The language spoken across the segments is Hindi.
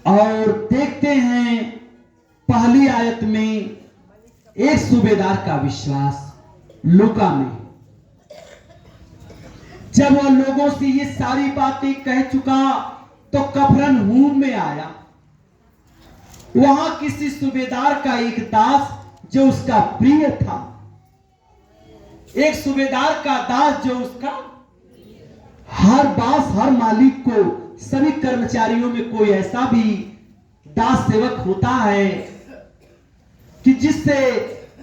और देखते हैं पहली आयत में एक सूबेदार का विश्वास लूका में, जब वह लोगों से ये सारी बातें कह चुका तो कफरनहूम में आया। वहां किसी सूबेदार का एक दास जो उसका प्रिय था, एक सूबेदार का दास जो उसका हर दास, हर मालिक को, सभी कर्मचारियों में कोई ऐसा भी दास सेवक होता है कि जिससे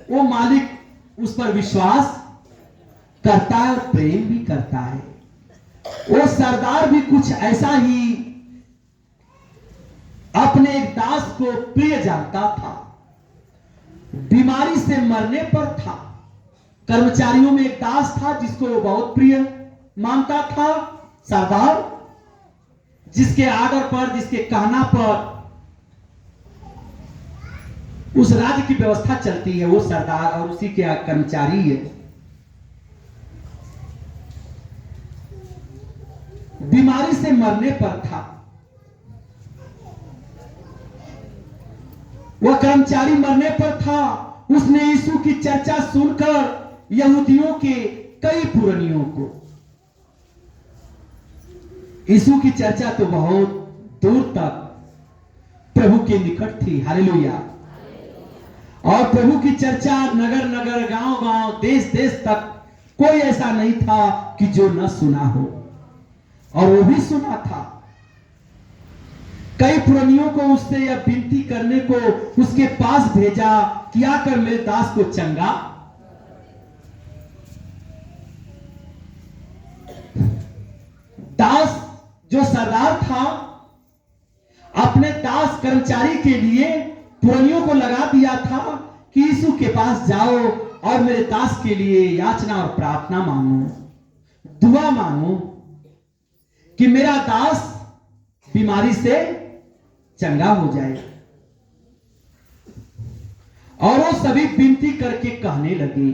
वो मालिक उस पर विश्वास करता है और प्रेम भी करता है। वो सरदार भी कुछ ऐसा ही अपने एक दास को प्रिय जानता था। बीमारी से मरने पर था। कर्मचारियों में एक दास था जिसको वो बहुत प्रिय मानता था। सरदार जिसके आर्डर पर, जिसके कहना पर उस राज्य की व्यवस्था चलती है, वो सरदार और उसी के कर्मचारी है। बीमारी से मरने पर था। वह कर्मचारी मरने पर था। उसने यीशु की चर्चा सुनकर यहूदियों के कई पुरानियों को, यीशु की चर्चा तो बहुत दूर तक प्रभु के निकट थी। हालेलुया। और प्रभु की चर्चा नगर नगर, गांव गांव, देश देश तक कोई ऐसा नहीं था कि जो न सुना हो, और वो भी सुना था। कई पुरानियों को उससे यह विनती करने को उसके पास भेजा कि आकर मेरे दास को चंगा। दास जो सरदार था, अपने दास कर्मचारी के लिए पुरानियों को लगा दिया था कि यीशु के पास जाओ और मेरे दास के लिए याचना और प्रार्थना मांगो, दुआ मांगो कि मेरा दास बीमारी से चंगा हो जाए। और वो सभी विनती करके कहने लगे,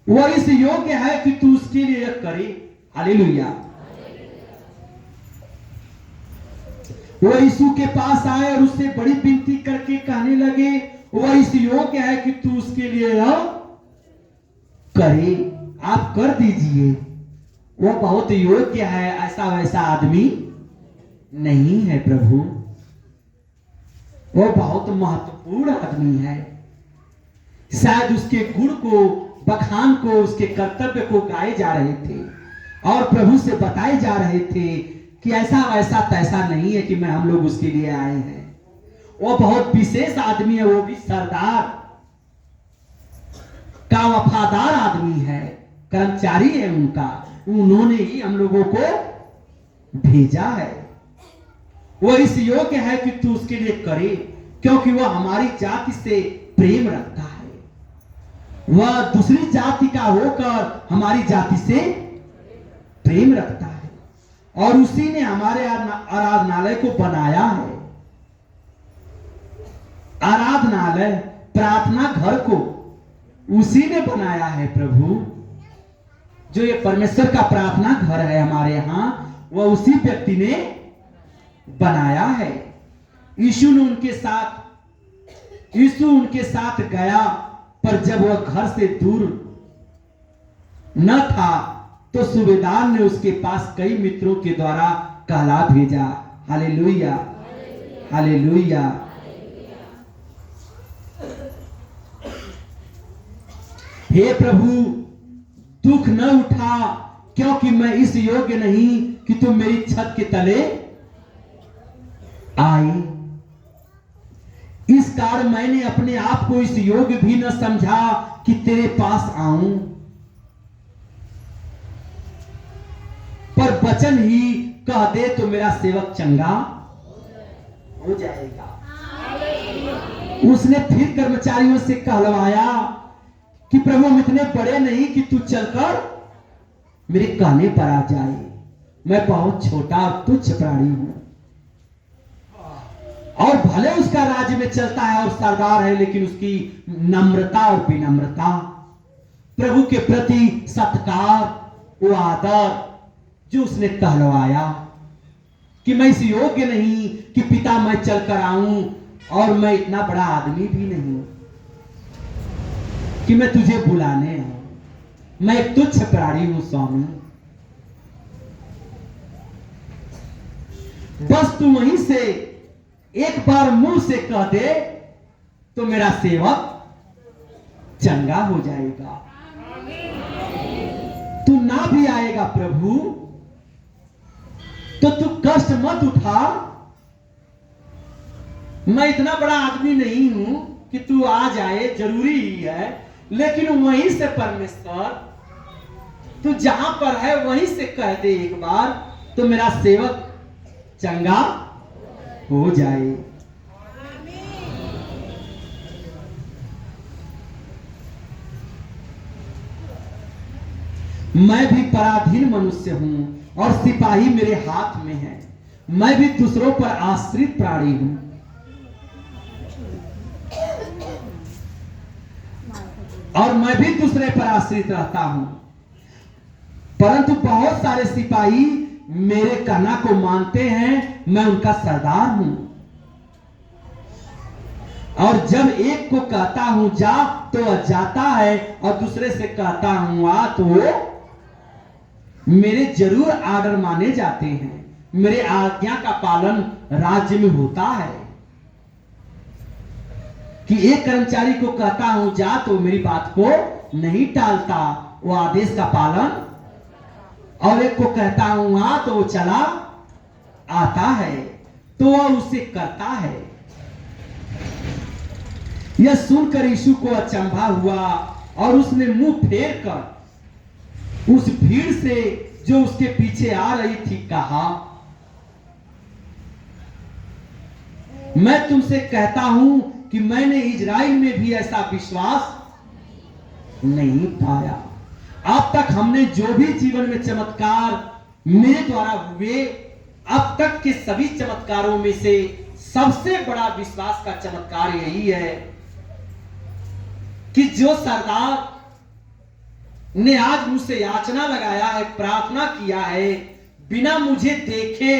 वह इस योग्य है कि तू उसके लिए यह करे। हालेलुया। वह यीशु के पास आए और उससे बड़ी विनती करके कहने लगे, वह इस योग्य है कि तू उसके लिए यह करे, आप कर दीजिए। वह बहुत योग्य है, ऐसा वैसा आदमी नहीं है प्रभु। वह बहुत महत्वपूर्ण आदमी है। शायद उसके गुण को, बखान को, उसके कर्तव्य को गाए जा रहे थे और प्रभु से बताए जा रहे थे कि ऐसा वैसा तैसा नहीं है कि मैं हम लोग उसके लिए आए हैं। वो बहुत विशेष आदमी है, वो भी सरदार का वफादार आदमी है, कर्मचारी है उनका, उन्होंने ही हम लोगों को भेजा है। वो इस योग्य है कि तू उसके लिए करे, क्योंकि वह हमारी जाति से प्रेम रखता है। वह दूसरी जाति का होकर हमारी जाति से प्रेम रखता है और उसी ने हमारे आराधनालय को बनाया है। आराधनालय, प्रार्थना घर को उसी ने बनाया है प्रभु। जो ये परमेश्वर का प्रार्थना घर है हमारे यहां, वह उसी व्यक्ति ने बनाया है। यीशु उनके साथ गया, पर जब वह घर से दूर न था तो सूबेदार ने उसके पास कई मित्रों के द्वारा कहला भेजा। Hallelujah, hallelujah. हे प्रभु, दुख न उठा, क्योंकि मैं इस योग्य नहीं कि तुम मेरी छत के तले आए। इस कारण मैंने अपने आप को इस योग्य भी न समझा कि तेरे पास आऊं, पर वचन ही कह दे तो मेरा सेवक चंगा हो जाएगा। उसने फिर कर्मचारियों से कहलवाया कि प्रभु, हम इतने बड़े नहीं कि तू चलकर मेरे कहने पर आ जाए। मैं बहुत छोटा और तुच्छ प्राणी हूं। और भले उसका राज्य में चलता है और सरदार है, लेकिन उसकी नम्रता और विनम्रता, प्रभु के प्रति सत्कार, वो आदर जो उसने कहलवाया, कि मैं इस योग्य नहीं कि पिता मैं चल कर आऊं, और मैं इतना बड़ा आदमी भी नहीं हूं कि मैं तुझे बुलाने आऊं। मैं एक तुच्छ प्राणी हूं स्वामी। बस तू वहीं से एक बार मुंह से कह दे तो मेरा सेवक चंगा हो जाएगा। तू ना भी आएगा प्रभु तो तू कष्ट मत उठा। मैं इतना बड़ा आदमी नहीं हूं कि तू आ जाए, जरूरी ही है, लेकिन वहीं से परमेश्वर तू जहां पर है वहीं से कह दे एक बार तो मेरा सेवक चंगा हो जाए। मैं भी पराधीन मनुष्य हूं और सिपाही मेरे हाथ में है। मैं भी दूसरों पर आश्रित प्राणी हूं। और मैं भी दूसरे पर आश्रित रहता हूं, परंतु बहुत सारे सिपाही मेरे कहना को मानते हैं। मैं उनका सरदार हूं, और जब एक को कहता हूं जा तो वह जाता है, और दूसरे से कहता हूं आ तो मेरे जरूर आर्डर माने जाते हैं। मेरे आज्ञा का पालन राज्य में होता है कि एक कर्मचारी को कहता हूं जा तो मेरी बात को नहीं टालता, वो आदेश का पालन, और एक को कहता हूं आ तो वो चला आता है, तो वह उसे करता है। यह सुनकर यीशु को अचंभा हुआ और उसने मुंह फेर कर उस भीड़ से जो उसके पीछे आ रही थी कहा, मैं तुमसे कहता हूं कि मैंने इजराइल में भी ऐसा विश्वास नहीं पाया। अब तक हमने जो भी जीवन में चमत्कार मेरे द्वारा हुए, अब तक के सभी चमत्कारों में से सबसे बड़ा विश्वास का चमत्कार यही है कि जो सरदार ने आज मुझसे याचना लगाया है, प्रार्थना किया है, बिना मुझे देखे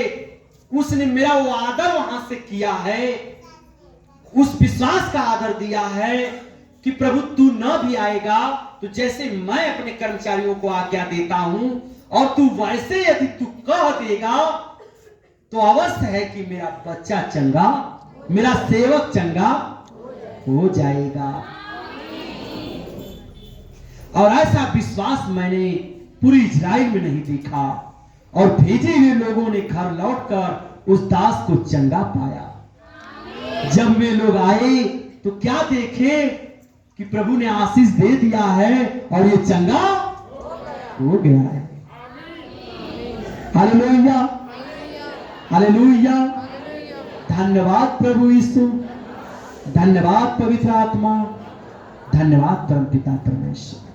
उसने मेरा वो आदर वहां से किया है, उस विश्वास का आदर दिया है कि प्रभु तू न भी आएगा तो जैसे मैं अपने कर्मचारियों को आज्ञा देता हूं, और तू वैसे यदि तू कह देगा तो अवश्य है कि मेरा बच्चा चंगा, मेरा सेवक चंगा हो जाएगा। और ऐसा विश्वास मैंने पूरी इजराइल में नहीं देखा, और भेजे हुए लोगों ने घर लौटकर उस दास को चंगा पाया। जब वे लोग आए तो क्या देखे कि प्रभु ने आशीष दे दिया है और ये चंगा हो गया है। Hallelujah, hallelujah. धन्यवाद प्रभु यीशु, धन्यवाद पवित्र आत्मा, धन्यवाद परमपिता परमेश्वर।